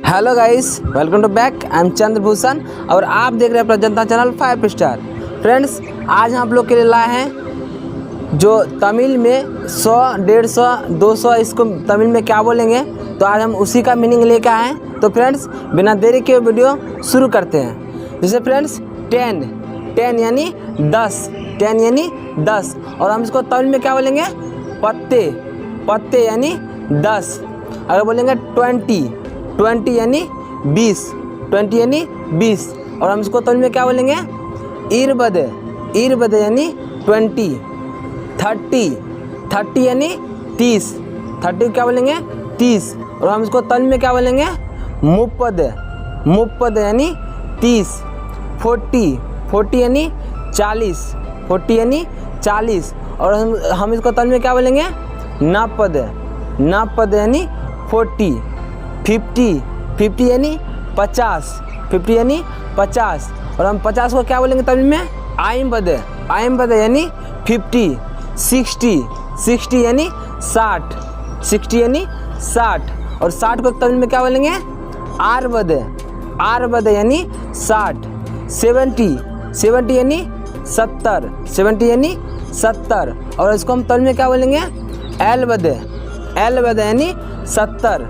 Hello guys, welcome to back. I am Chandrabhushan और आप देख रहे हैं अपना जनता चैनल 5 स्टार। फ्रेंड्स, आज हम आप लोग के लिए लाए हैं जो तमिल में 100, 150, 200 इसको तमिल में क्या बोलेंगे, तो आज हम उसी का मीनिंग लेके आए हैं। तो फ्रेंड्स, बिना देरी के वीडियो शुरू करते हैं। जैसे फ्रेंड्स 10 यानी 10, 10 यानी 10 और हम इसको तमिल में क्या बोलेंगे, पत्ते यानी 10। अगर बोलेंगे 20 यानी 20 यानी 20 और हम इसको तमिल में क्या बोलेंगे, इरबद यानी 20। 30 यानी 30 क्या बोलेंगे 30 और हम इसको तमिल में क्या बोलेंगे, मुप्पद यानी 30। 40 यानी 40 और हम इसको तमिल में क्या बोलेंगे, नापद यानी 40। 50 यानी 50 और हम 50 को क्या बोलेंगे तमिल में, आइम्बद यानी 50। 60 यानी 60 और 60 को तमिल में क्या बोलेंगे, आरबद यानी 60। 70 यानी 70 और इसको हम तमिल में क्या बोलेंगे, एलबद यानी 70।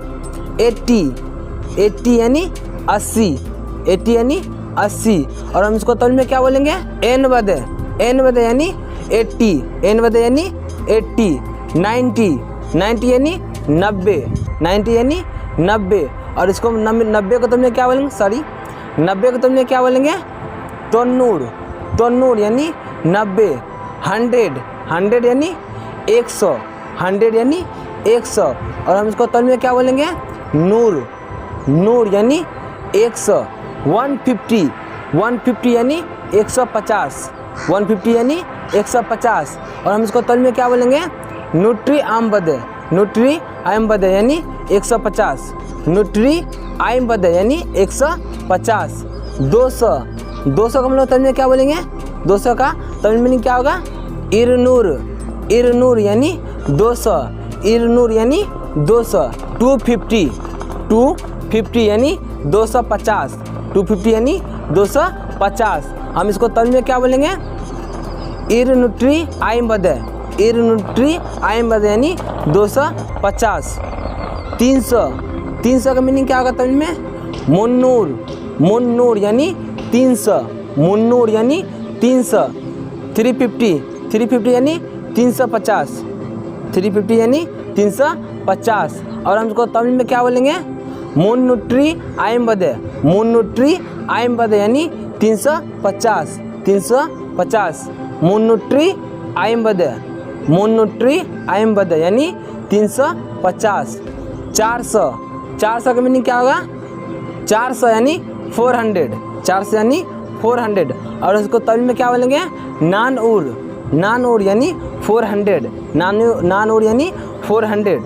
80 यानी 80 और हम इसको तमिल में क्या बोलेंगे, एनबद यानी 80। 90 यानी 90 और इसको 90 को तमिल में क्या बोलेंगे, 90 को तमिल में क्या बोलेंगे, तोन्नूर यानी 90। 100 यानी 100 और हम इसको तमिल में क्या बोलेंगे, नूर यानी 100। 150 यानी 150 यानी 150 और हम इसको तमिल में क्या बोलेंगे, नुट्री आइम्बद यानी 150। नुट्री आइम्बद यानी 150। 200 का हम लोग तमिल में क्या बोलेंगे, 200 का तमिल मीनिंग क्या होगा, इरनूर यानी 200। 250 यानी 250। 250 यानी 250 हम इसको तमिल में क्या बोलेंगे, इरनुट्री आइम्बद यानी 250। 300 का मीनिंग क्या होगा तमिल में, मुन्नूर यानी 300। 350 यानी 350। 350 यानी 350 और हम इसको तमिल में क्या बोलेंगे, मुन्नुट्री आइम्बद यानी 350। मुन्नुट्री आइम्बद यानी 350। 400 का मीनिंग क्या होगा, 400 यानी 400 और उसको तमिल में क्या बोलेंगे, नानूर यानी 400। नानूर यानी 400।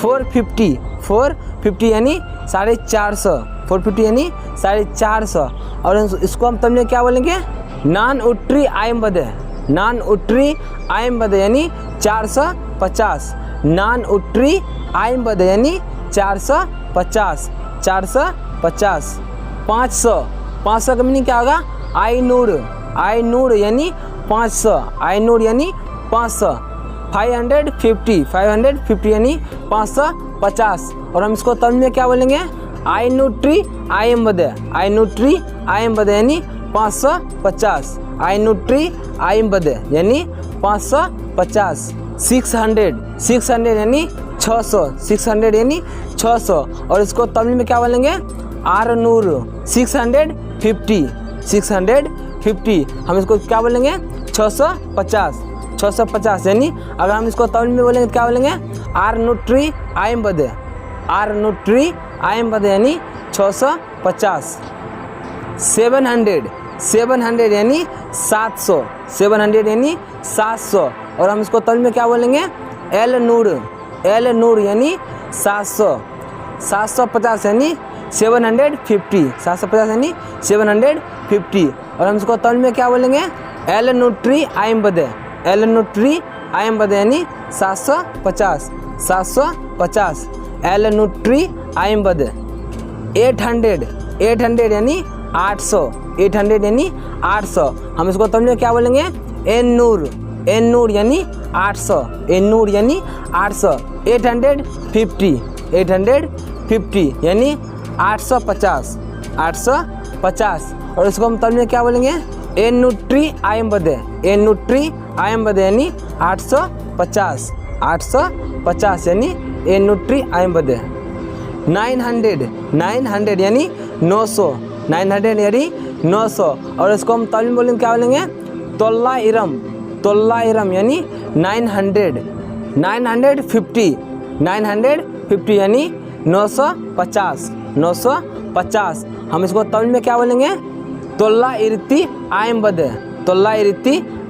450 यानी 450। 450 यानी 450 और इसको हम तमिल में क्या बोलेंगे, नानउट्री आइम्बद यानी 450। नानउट्री आइम्बद यानी 450। 500 का मीनिंग क्या होगा, आइनूर यानी 500। 550 यानी 550 और हम इसको तमिल में क्या बोलेंगे, आइनूट्री आइम्बद यानी 550। आइनूट्री आइम्बद यानी 550। 600 यानी 600 और इसको तमिल में क्या बोलेंगे, आरनूर। 650 हम इसको क्या बोलेंगे, 650 यानी अगर हम इसको तमिल में बोलेंगे क्या बोलेंगे, आरनुट्री आइम्बद यानी 650। 700 यानी 700 और हम इसको तमिल में क्या बोलेंगे, एलनूर यानी 700। 750 यानी 750 यानी 750 और हम इसको तमिल में क्या बोलेंगे, एलनुट्री आइम्बद यानी 750 एलनुट्री आइम्बद 800 यानी 800, 800 यानी 800। हम इसको तमिल में क्या बोलेंगे? एन्नूर यानी 800, एन्नूर यानी 800। 850 यानी 850, 850। और इसको हम तमिल में क्या बोलेंगे? एन्नूट्री आयम्बदे, एन्नूट्री आयम्बदे यानी 850, 850 यानी एन्नूट्री आयम्बदे। 900 यानी 900, 900 यानी 900। और इसको हम तमिल में बोलेंगे क्या बोलेंगे? तोल्लाइरम यानी 900, 950 यानी 950, 950। हम इसको तमिल में क्या बोलेंगे? तोल्लाइरत्ती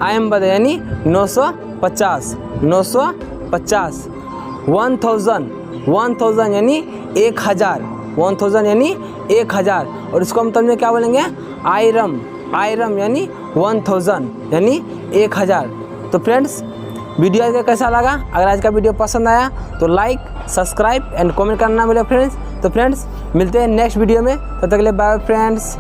आयम्बदे यानी 950, 950। 1000 यानी 1000, 1000 यानी 1000। और इसको हम तमिल में क्या बोलेंगे? आयरम यानी 1000 यानी 1000। तो फ्रेंड्स, वीडियो आज का कैसा लगा? अगर आज का वीडियो पसंद आया तो लाइक, सब्सक्राइब एंड कमेंट करना मिले फ्रेंड्स। तो फ्रेंड्स, मिलते हैं नेक्स्ट वीडियो में, तब तक के लिए बाय फ्रेंड्स।